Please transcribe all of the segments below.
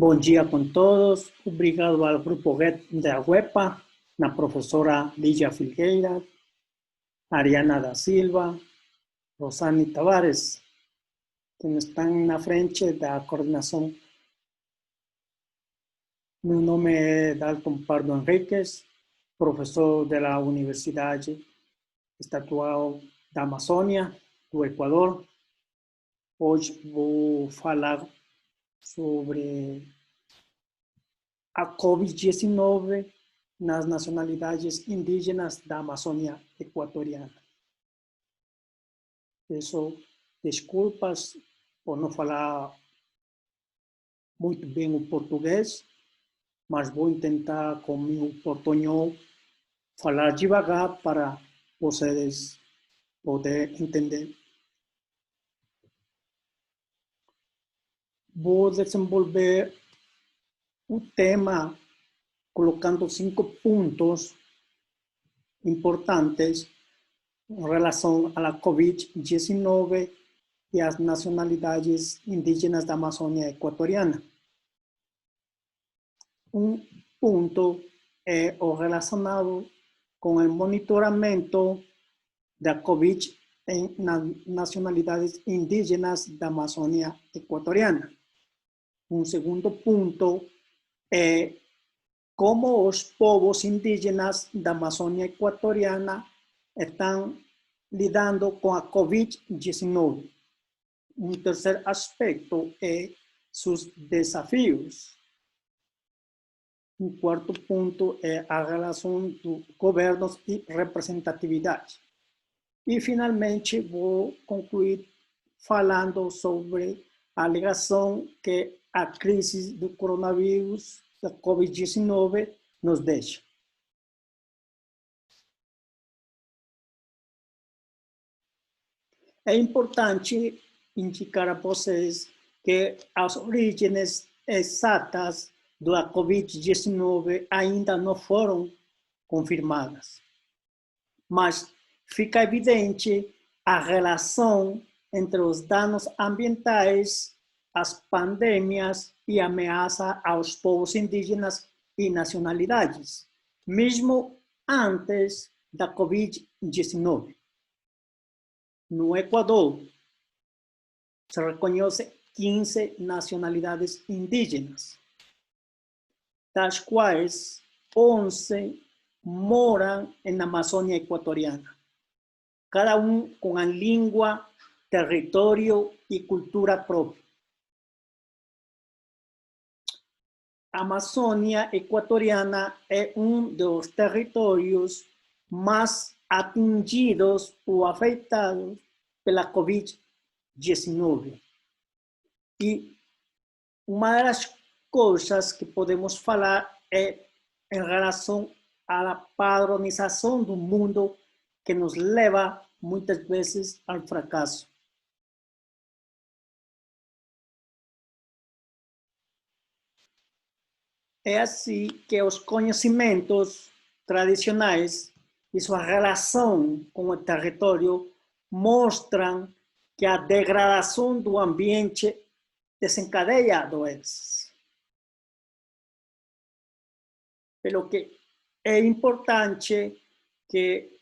Bom dia com todos. Obrigado ao grupo da UEPA, na professora Lígia Filgueira, Ariana da Silva, Rosane Tavares, que estão na frente da coordenação. Meu nome é Dalton Pardo Henriques, professor da Universidade Estadual da Amazônia, do Equador. Hoje vou falar sobre a Covid-19 nas nacionalidades indígenas da Amazônia equatoriana. Peço desculpas por não falar muito bem o português, mas vou tentar com meu portunhol falar devagar para vocês poderem entender. Vou desenvolver o tema colocando 5 pontos importantes em relação à Covid-19 e às nacionalidades indígenas da Amazônia equatoriana. Um ponto é o relacionado com o monitoramento da Covid nas nacionalidades indígenas da Amazônia equatoriana. Um segundo ponto é como os povos indígenas da Amazônia equatoriana estão lidando com a Covid-19. Um terceiro aspecto é seus desafios. Um quarto ponto é a relação dos governos e representatividade. E, finalmente, vou concluir falando sobre a alegação que a crise do coronavírus, da Covid-19, nos deixa. É importante indicar a vocês que as origens exatas da Covid-19 ainda não foram confirmadas. Mas fica evidente a relação entre os danos ambientais, as pandemias e a ameaça aos povos indígenas e nacionalidades, mesmo antes da Covid-19. No Equador, se reconhece 15 nacionalidades indígenas, das quais 11 moram na Amazônia equatoriana, cada um com a língua, território e cultura própria. A Amazônia equatoriana é um dos territórios mais atingidos ou afetados pela Covid-19. E uma das coisas que podemos falar é em relação à padronização do mundo que nos leva muitas vezes ao fracasso. É assim que os conhecimentos tradicionais e sua relação com o território mostram que a degradação do ambiente desencadeia doenças. Pelo que é importante que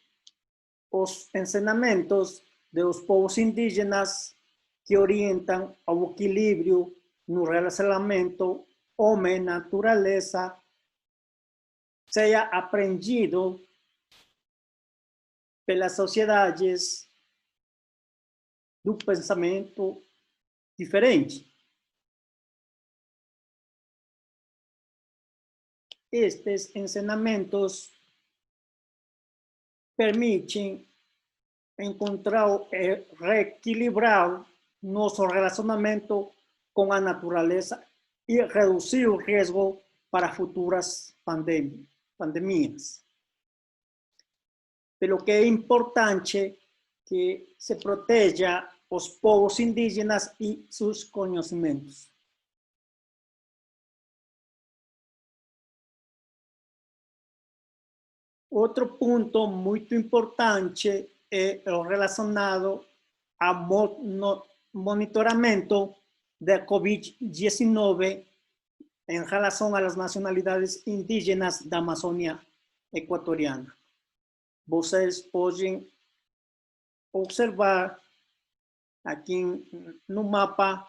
os ensinamentos dos povos indígenas que orientam ao equilíbrio no relacionamento homem-natureza seja aprendido pelas sociedades do pensamento diferente. Estes ensinamentos permitem encontrar e reequilibrar nosso relacionamento com a natureza e reduzir o risco para futuras pandemias. Pelo que é importante que se proteja os povos indígenas e seus conhecimentos. Outro ponto muito importante é o relacionado ao monitoramento da Covid-19 en relación a las nacionalidades indígenas de Amazonia ecuatoriana. Vocês podem observar aqui no mapa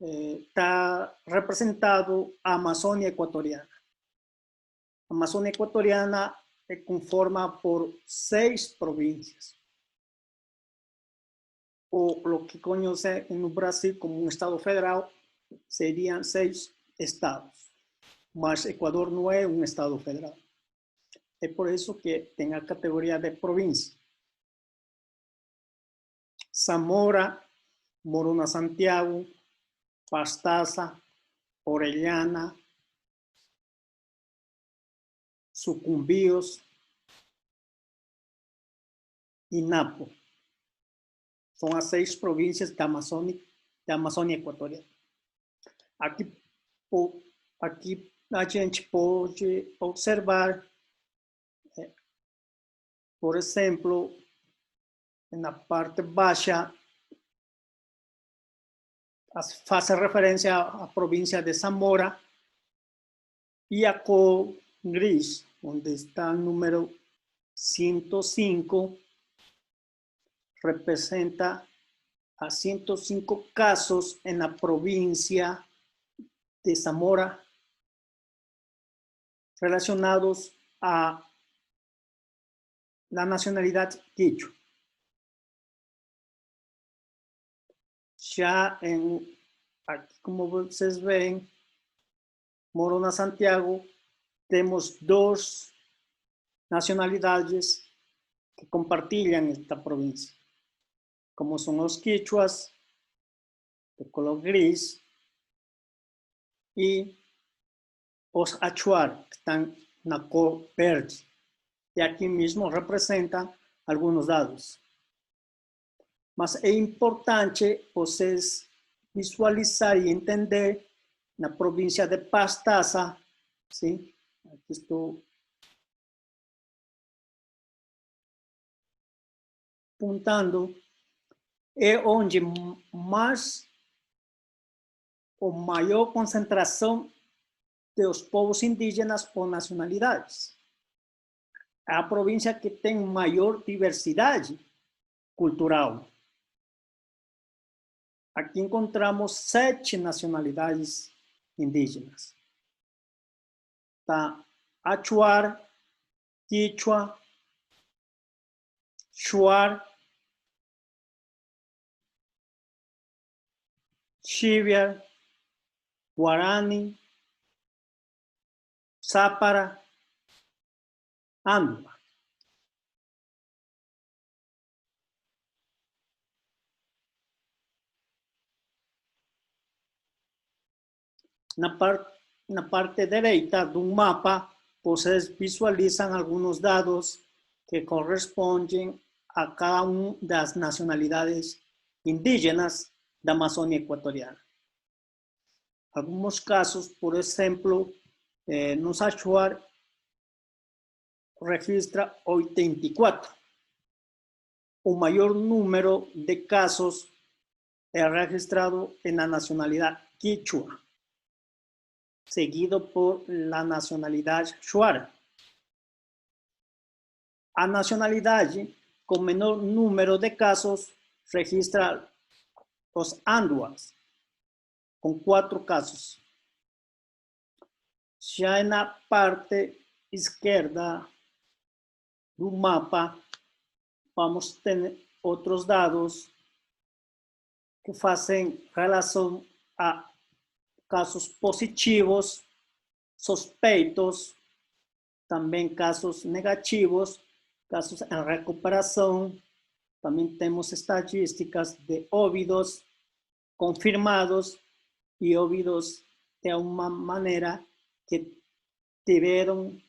está representado a Amazônia equatoriana. A Amazônia equatoriana é conformada por 6 províncias, ou o que conhece no Brasil como um estado federal, seriam 6 estados, mas Equador não é um estado federal. É por isso que tem a categoria de província. Zamora, Morona Santiago, Pastaza, Orellana, Sucumbíos e Napo. São as 6 províncias da Amazônia equatoriana. Aqui a gente pode observar, por exemplo, na parte baixa, faz referência à província de Zamora, e a cor gris, onde está o número 105, representa a 105 casos na província de Zamora relacionados a la nacionalidade quichua. Já aqui, como vocês veem, Morona Santiago, temos 2 nacionalidades que compartilham esta província, como são os quichuas, de color gris, e os achuar, que estão na cor verde. E aqui mesmo representa alguns dados. Mas é importante vocês visualizar e entender na província de Pastaza, sim? Aqui estou apontando, é onde mais ou maior concentração dos povos indígenas ou nacionalidades. É a província que tem maior diversidade cultural. Aqui encontramos 7 nacionalidades indígenas. Tá Achuar, Quichua, Shuar, Xiviar, Guarani, Zápara, Andua. Na parte direita do mapa, vocês visualizam alguns dados que correspondem a cada uma das nacionalidades indígenas da Amazônia equatoriana. Alguns casos, por exemplo, nos Achuar registra 84. O maior número de casos é registrado na nacionalidade quichua, seguido por la nacionalidade Shuar. A nacionalidade com menor número de casos registra os Anduas, com 4 casos. Já na parte esquerda do mapa, vamos ter outros dados que fazem relação a casos positivos, suspeitos, também casos negativos, casos em recuperação. Também temos estatísticas de óbitos confirmados e óbitos de uma maneira que tiveram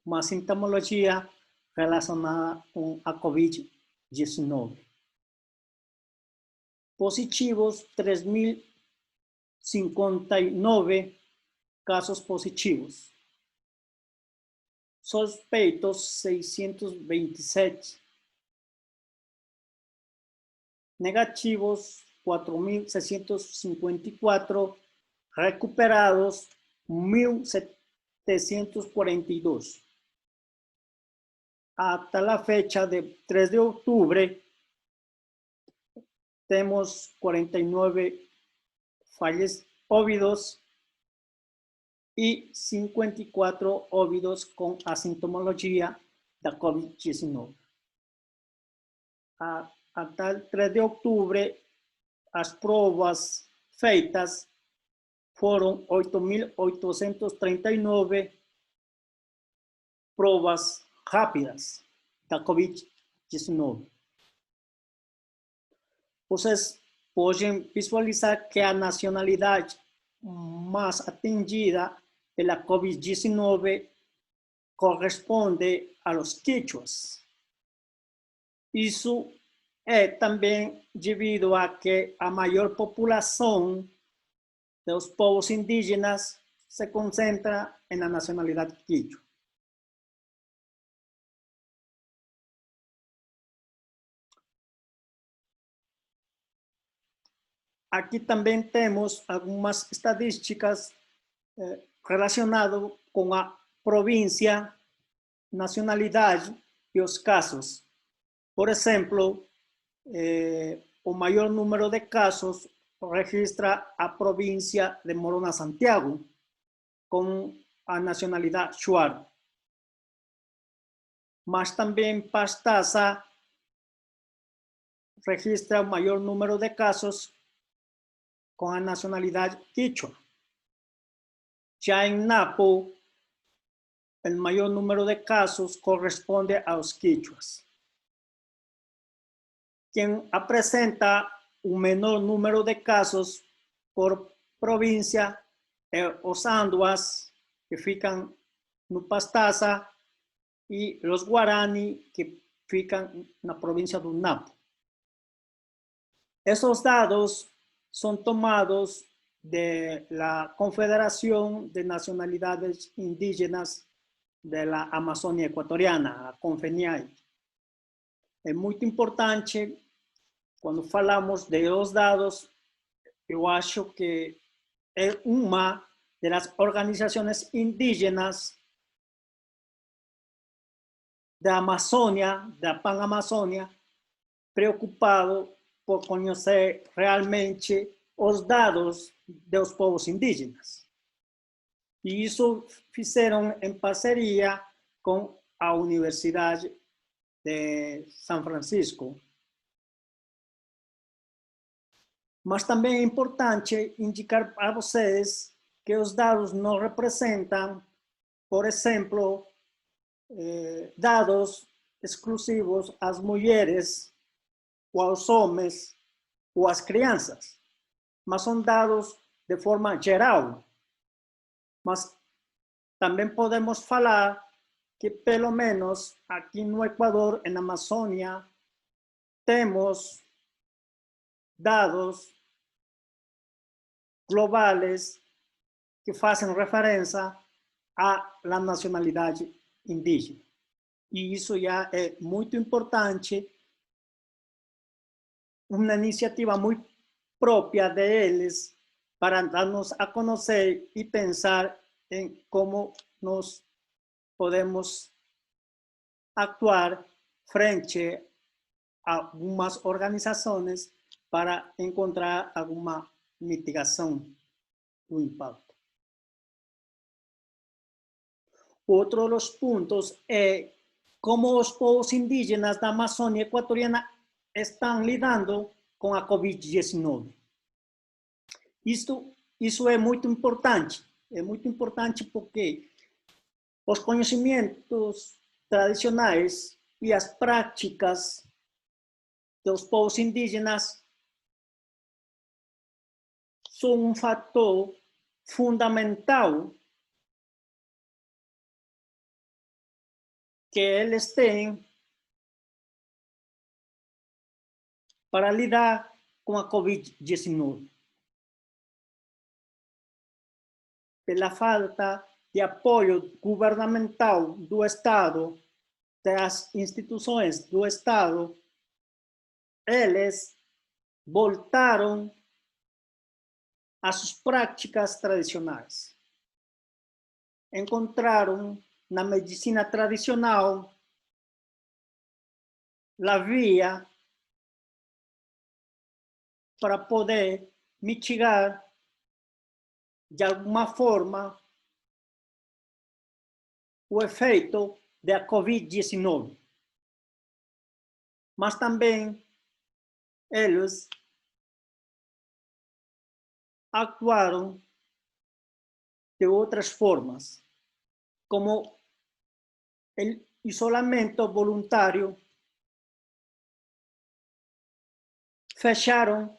uma sintomologia relacionada com a Covid-19. Positivos, 3.059 casos positivos. Suspeitos, 627. Negativos, 4.654. Recuperados, 1742. Hasta la fecha de 3 de octubre, tenemos 49 óbidos y 54 óbidos con asintomología de COVID-19. Hasta el 3 de octubre, as provas feitas foram 8.839 provas rápidas da COVID-19. Vocês podem visualizar que a nacionalidade mais atendida pela COVID-19 corresponde aos quichuas. Isso é também devido a que a maior população dos povos indígenas se concentra na nacionalidade quichua. Aqui também temos algumas estatísticas relacionadas com a província, nacionalidade e os casos. Por exemplo, o maior número de casos registra a província de Morona Santiago, com a nacionalidade Shuar. Mas também Pastaza registra o maior número de casos com a nacionalidade quichua. Já em Napo, o maior número de casos corresponde aos quichuas. Quem apresenta o menor número de casos por província é os Anduas, que ficam no Pastaza, e os Guarani, que ficam na província do Napo. Esses dados são tomados da Confederação de Nacionalidades Indígenas da Amazônia Equatoriana, a CONFENIAI. É muito importante, quando falamos de os dados, eu acho que é uma das organizações indígenas da Amazônia, da Panamazônia, preocupado por conhecer realmente os dados dos povos indígenas. E isso fizeram em parceria com a Universidade de São Francisco. Mas também é importante indicar a vocês que os dados não representam, por exemplo, dados exclusivos às mulheres, ou aos homens, ou às crianças, mas são dados de forma geral. Mas também podemos falar que, pelo menos aqui no Equador, na Amazônia, temos dados globais que fazem referência à nacionalidade indígena. E isso já é muito importante, uma iniciativa muito própria deles para dar-nos a conhecer e pensar em como nós podemos actuar frente a algumas organizações para encontrar alguma mitigação do impacto. Outro dos pontos é como os povos indígenas da Amazônia Equatoriana estão lidando com a COVID-19. Isso é muito importante. É muito importante porque os conhecimentos tradicionais e as práticas dos povos indígenas são um fator fundamental que eles têm para lidar com a COVID-19. Pela falta de apoio governamental do Estado, das instituições do Estado, eles voltaram às suas práticas tradicionais. encontraram na medicina tradicional a via para poder mitigar de alguma forma o efeito da Covid-19. Mas também eles atuaram de outras formas, como o isolamento voluntário, fecharam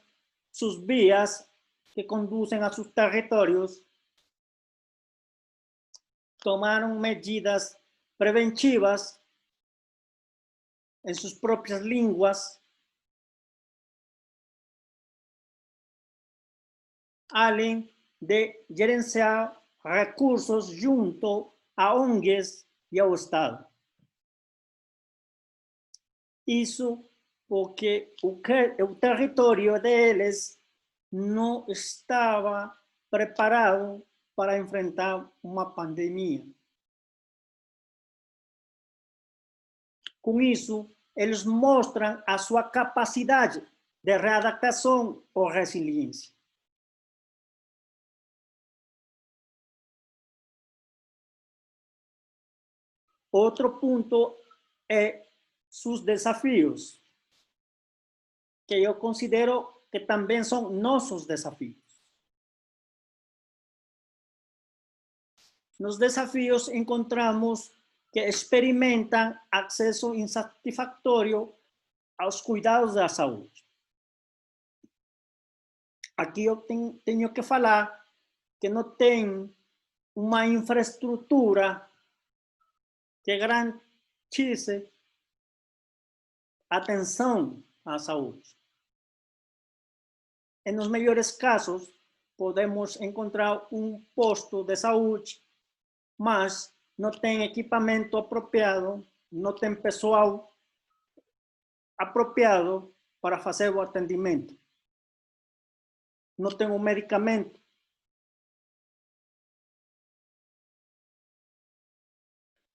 suas vias que conduzem a seus territórios, tomaram medidas preventivas em suas próprias línguas, além de gerenciar recursos junto a ONGs e ao Estado. Isso porque o território deles não estava preparado para enfrentar uma pandemia. Com isso, eles mostram a sua capacidade de readaptação ou resiliência. Outro ponto é seus desafios, que eu considero que também são nossos desafios. Nos desafios encontramos que experimentam acesso insatisfatório aos cuidados da saúde. Aqui eu tenho que falar que não tem uma infraestrutura que garantize atenção à saúde. E nos melhores casos, podemos encontrar um posto de saúde, mas não tem equipamento apropriado, não tem pessoal apropriado para fazer o atendimento, não tem um medicamento.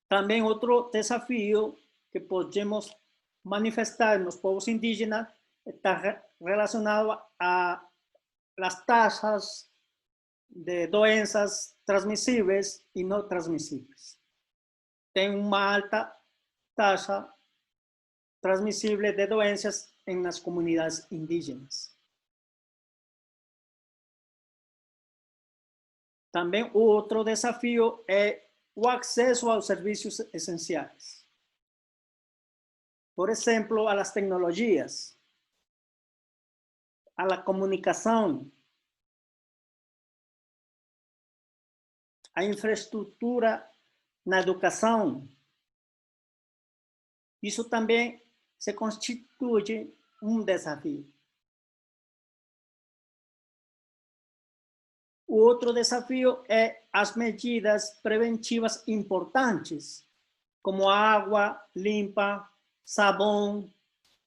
Também outro desafio que podemos manifestar nos povos indígenas está relacionado a las tasas de doenças transmissíveis e não transmissíveis. Tem uma alta taxa transmissível de doenças nas comunidades indígenas. Também outro desafio é o acesso aos serviços essenciais. Por exemplo, a las tecnologias, a la comunicação, a infraestrutura na educação. Isso também se constitui um desafio. O outro desafio é as medidas preventivas importantes, como água limpa, sabão,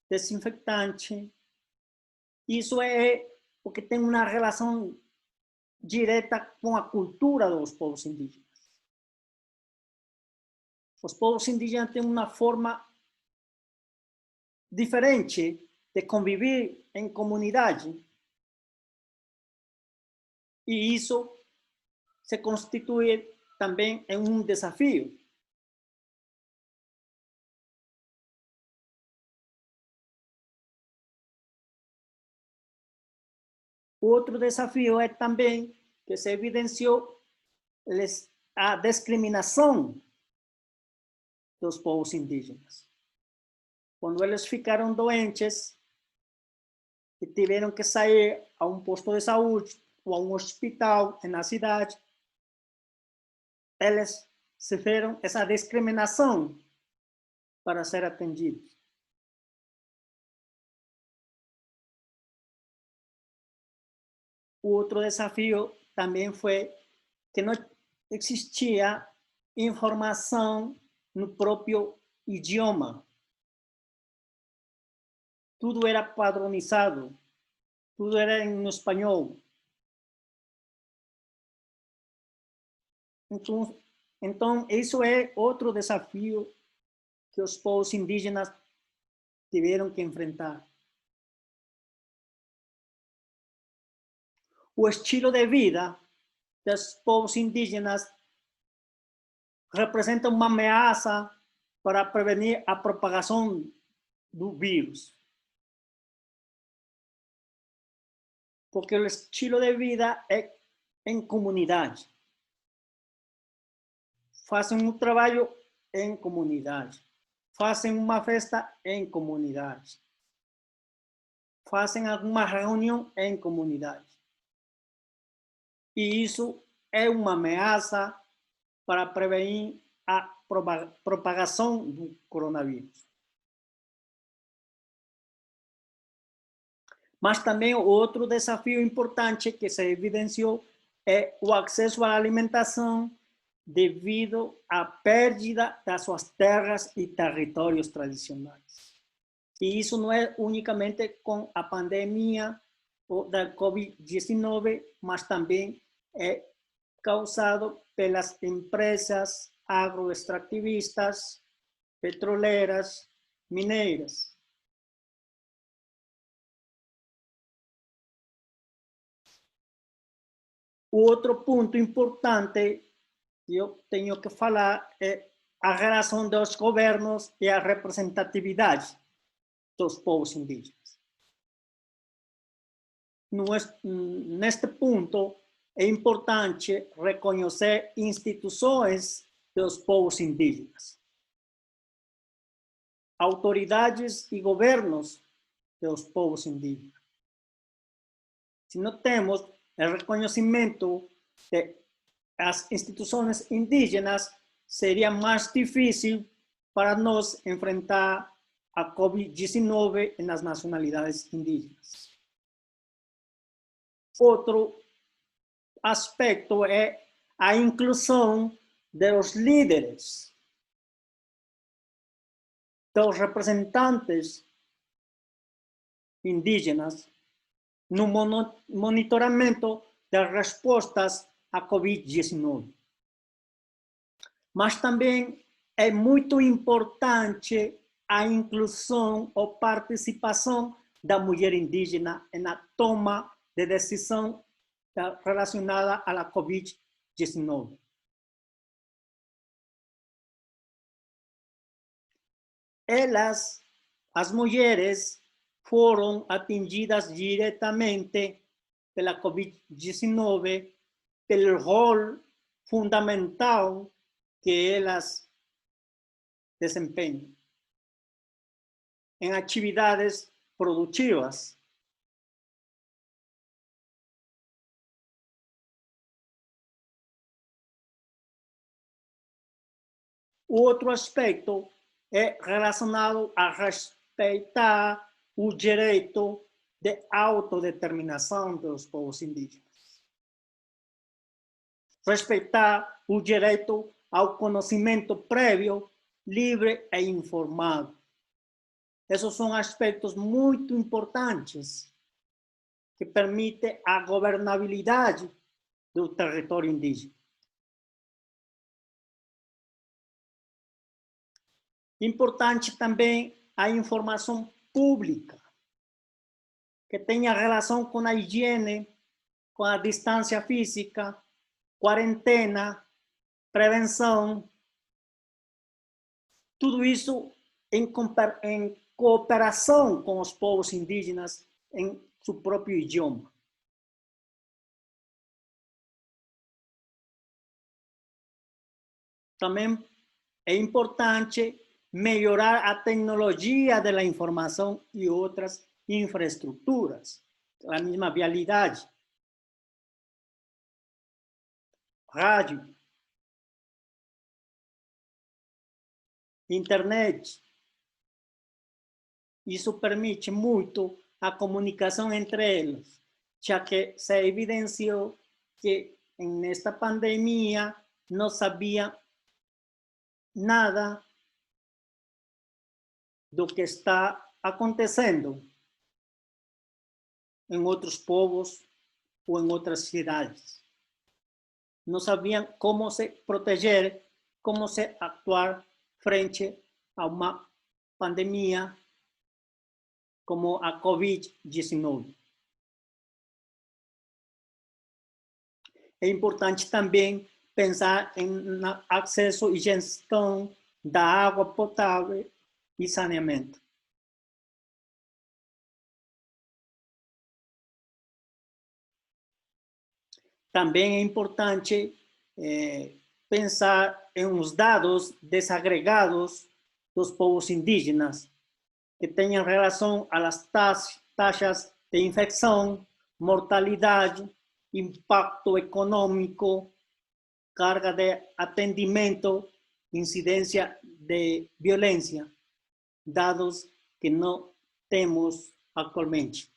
desinfectante. Isso é o que tem uma relação direta com a cultura dos povos indígenas. Os povos indígenas têm uma forma diferente de conviver em comunidade. E isso se constitui também em um desafio. Outro desafio é também que se evidenciou a discriminação dos povos indígenas. Quando eles ficaram doentes e tiveram que sair a um posto de saúde ou a um hospital na cidade, eles sofreram essa discriminação para ser atendidos. O outro desafio também foi que não existia informação no próprio idioma. Tudo era padronizado, tudo era em espanhol. Então, Então, isso é outro desafio que os povos indígenas tiveram que enfrentar. O estilo de vida dos povos indígenas representa uma ameaça para prevenir a propagação do vírus. Porque o estilo de vida é em comunidade. Fazem um trabalho em comunidade. Fazem uma festa em comunidade. Fazem alguma reunião em comunidade. E isso é uma ameaça para prevenir a propagação do coronavírus. Mas também outro desafio importante que se evidenciou é o acesso à alimentação devido à perda das suas terras e territórios tradicionais. E isso não é unicamente com a pandemia da Covid-19, mas também é causado pelas empresas agroextrativistas, petroleras, mineiras. O outro ponto importante que eu tenho que falar é a relação dos governos e a representatividade dos povos indígenas. Neste ponto, é importante reconhecer instituições dos povos indígenas, autoridades e governos dos povos indígenas. Se não temos o reconhecimento das instituições indígenas, seria mais difícil para nós enfrentar a Covid-19 nas nacionalidades indígenas. Outro aspecto é a inclusão dos líderes, dos representantes indígenas no monitoramento das respostas à Covid-19. Mas também é muito importante a inclusão ou participação da mulher indígena na toma de decisão relacionada à Covid-19. Elas, as mulheres, foram atingidas diretamente pela Covid-19 pelo rol fundamental que elas desempenham em atividades produtivas. O outro aspecto é relacionado a respeitar o direito de autodeterminação dos povos indígenas. Respeitar o direito ao conhecimento prévio, livre e informado. Esses são aspectos muito importantes que permitem a governabilidade do território indígena. Importante também a informação pública, que tenha relação com a higiene, com a distância física, quarentena, prevenção. Tudo isso em cooperação com os povos indígenas em seu próprio idioma. Também é importante melhorar a tecnologia da informação e outras infraestruturas, a mesma vialidade, rádio, internet. Isso permite muito a comunicação entre eles, já que se evidenciou que nesta pandemia não sabia nada do que está acontecendo em outros povos ou em outras cidades. Não sabiam como se proteger cómo se actuar frente a una pandemia como a COVID-19. É importante também pensar em acesso e gestão da água potável e saneamento. Também é importante pensar em os dados desagregados dos povos indígenas, que tenham relação às taxas de infecção, mortalidade, impacto econômico, carga de atendimento, incidência de violência, dados que não temos atualmente.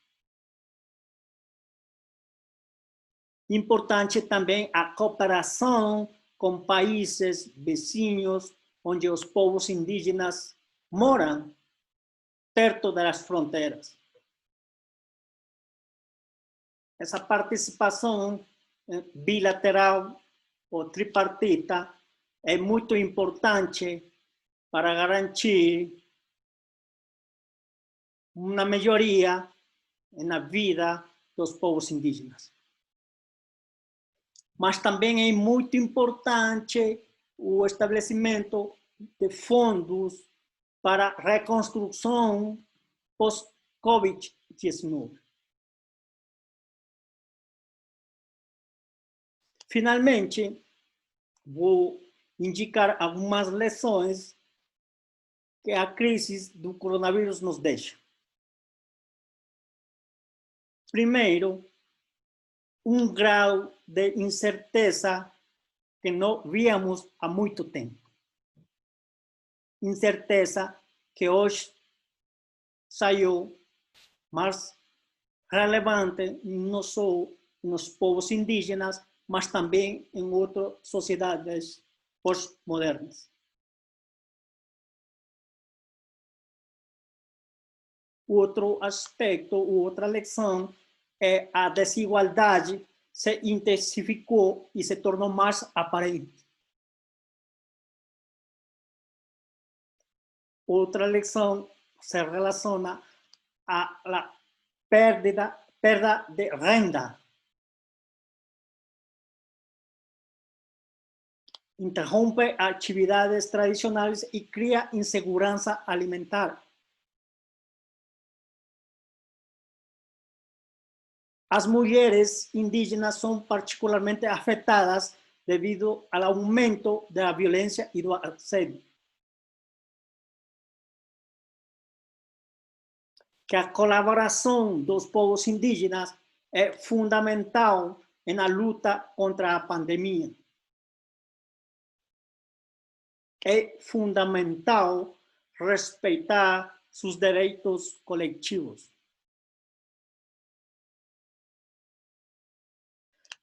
Importante também a cooperação com países vizinhos, onde os povos indígenas moram perto das fronteiras. Essa participação bilateral ou tripartita é muito importante para garantir uma melhoria na vida dos povos indígenas. Mas também é muito importante o estabelecimento de fundos para reconstrução pós-Covid-19. Finalmente, vou indicar algumas lições que a crise do coronavírus nos deixa. Primeiro, um grau de incerteza que não víamos há muito tempo. Incerteza que hoje saiu mais relevante não só nos povos indígenas, mas também em outras sociedades pós-modernas. Outro aspecto, outra lição, é a desigualdade se intensificou e se tornou mais aparente. Outra lição se relaciona à perda de renda. Interrompe atividades tradicionais e cria insegurança alimentar. As mulheres indígenas são particularmente afetadas devido ao aumento da violência e do assédio. Que a colaboração dos povos indígenas é fundamental na luta contra a pandemia. É fundamental respeitar seus direitos coletivos.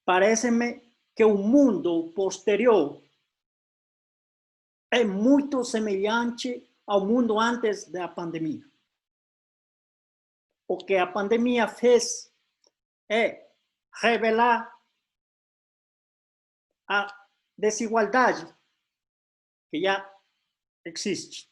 Parece-me que o mundo posterior é muito semelhante ao mundo antes da pandemia. O que a pandemia fez é revelar a desigualdade que já existe.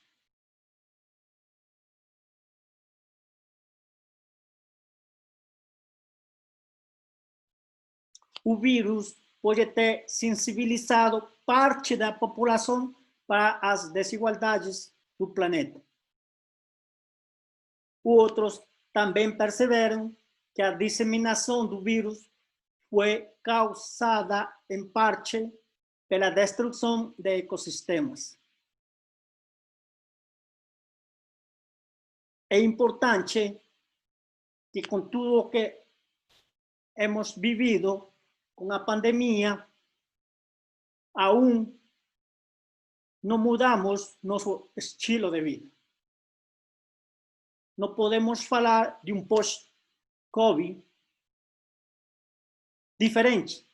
O vírus pode ter sensibilizado parte da população para as desigualdades do planeta. Outros também perceberam que a disseminação do vírus foi causada, em parte, pela destruição de ecossistemas. É importante que, com tudo o que hemos vivido com a pandemia, aún não mudamos nosso estilo de vida. Não podemos falar de um pós-Covid diferente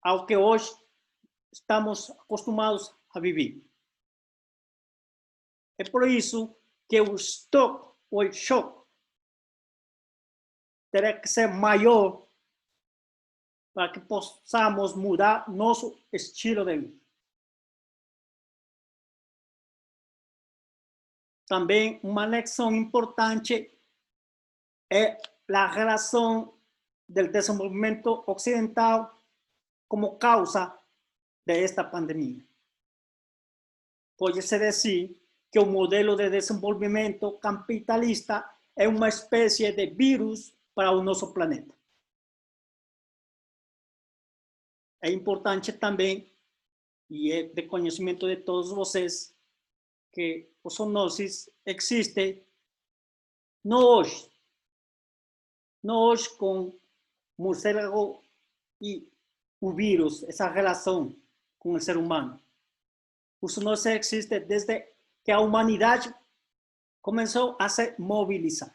ao que hoje estamos acostumados a viver. É por isso que o choque terá que ser maior para que possamos mudar nosso estilo de vida. também uma lição importante é a relação do desenvolvimento ocidental como causa de esta pandemia. Pode-se dizer que o modelo de desenvolvimento capitalista é uma espécie de vírus para o nosso planeta. É importante também, e é de conhecimento de todos vocês, que o zoonoses existe não hoje com morcego e o vírus, essa relação com o ser humano. O zoonoses existe desde que a humanidade começou a se mobilizar.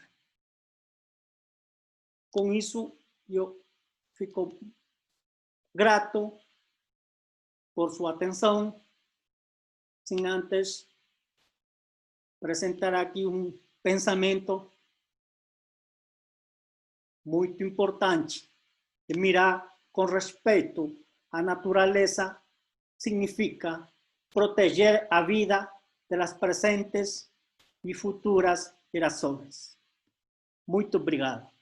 Com isso, eu fico grato por sua atenção, sem antes apresentar aqui um pensamento muito importante, de mirar com respeito à natureza significa proteger a vida das presentes e futuras gerações. Muito obrigado.